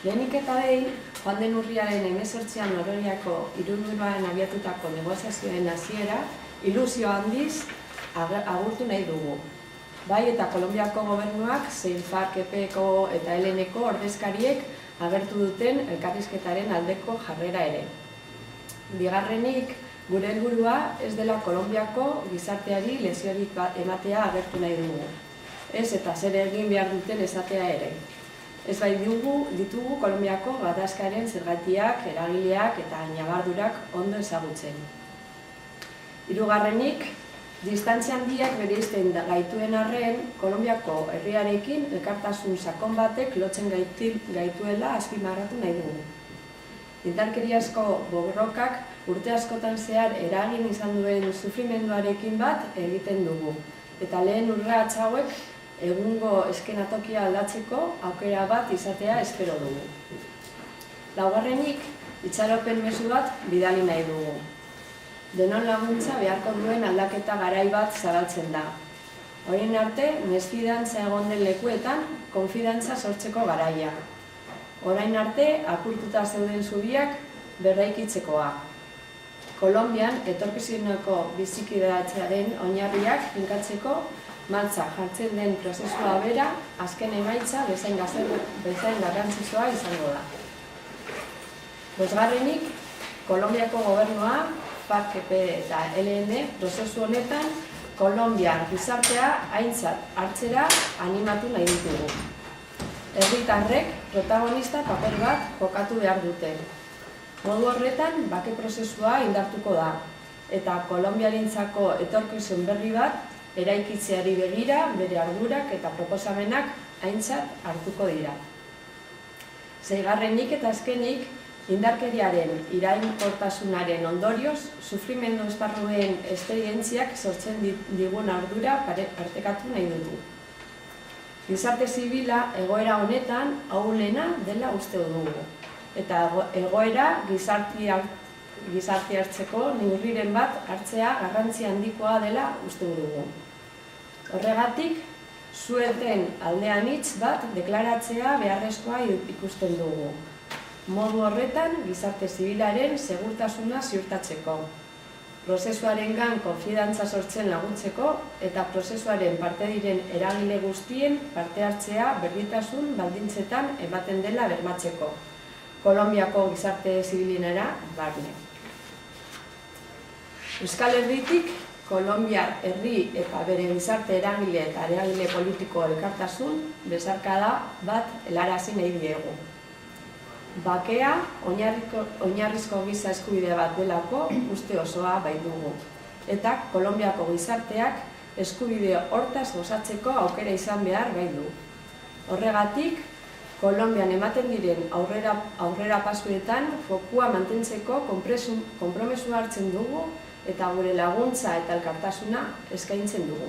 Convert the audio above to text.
Lehenik eta behin, joan den urriaren 18an Norvegiako Iruñuan abiatutako negoziazioen hasiera ilusio handiz agurtu nahi dugu. Bai eta Kolonbiako gobernuak zein FARC, EPEko eta ELN-eko ordezkariek agertu duten elkarrizketaren aldeko jarrera ere. Bigarrenik, gure helburua ez dela Kolonbiako gizarteari lesiorik ematea agertu nahi dugu. Ez eta zer egin behar duten esatea ere. Ez bai ditugu Kolonbiako gatazkaren zergatiak, eragileak eta ñabardurak ondo ezagutzen. Hirugarrenik, distantzia handiak bereizten gaituen arren, Kolonbiako herriarekin elkartasun sakon batek lotzen gaituela azpimarratu nahi dugu. Indarkeriazko borrokak urte askotan zehar eragin izan duen sufrimenduarekin bat egiten dugu, eta lehen urrats hauek egungo eskenatokia aldatzeko aukera bat izatea espero dugu. Laugarrenik, itxaropen mezu bat bidali nahi dugu. Denon laguntza beharko duen aldaketa garai bat zabaltzen da. Horien arte, mesfidantza egon den lekuetan, konfidantza sortzeko garaia. Orain arte, apurtuta zeuden zubiak berraikitzekoa. Kolonbian, etorkizuneko bizikidatzearen oinarriak finkatzeko martxa jartzen den prozesua bera, azken emaitza bezain garrantzitsua izango da. Bosgarrenik, Kolonbiako gobernua, FARC, EP eta ELN prozesu honetan Kolonbiar gizartea aintzat hartzera animatu nahi ditugu. Herritarrek protagonista paper bat jokatu behar dute. Modu horretan, bake prozesua indartuko da, eta kolonbiarentzako etorkizun berri bat eraikitzeari begira, bere ardurak eta proposamenak aintzat hartuko dira. Seigarrenik eta azkenik, indarkeriaren irainkortasunaren ondorioz, sufrimendu esparruen esperientziak sortzen digun ardura partekatu nahi dugu. Gizarte zibila egoera honetan ahulena dela uste dugu, eta egoera gizarte hartzeko neurriren bat hartzea garrantzi handikoa dela uste dugu. Horregatik, zueten aldean hitz bat deklaratzea beharrezkoa ikusten dugu. Modu horretan, gizarte zibilaren segurtasuna ziurtatzeko, prozesuarengan konfidantza sortzen laguntzeko eta prozesuaren parte diren eragile guztien parte hartzea berdintasun baldintzetan ematen dela bermatzeko, Kolonbiako gizarte zibilinera barne. Euskal Herritik, Kolonbiar herri eta bere gizarte eragile eta eragile politiko elkartasun besarkada bat helarazi nahi diegu. Bakea, oinarrizko giza eskubide bat delako uste osoa baitugu, eta Kolonbiako gizarteak eskubide hortaz gozatzeko aukera izan behar baitu. Horregatik, Kolonbian ematen diren aurrera pasuetan fokua mantentzeko konpromesua hartzen dugu eta gure laguntza eta elkartasuna eskaintzen dugu.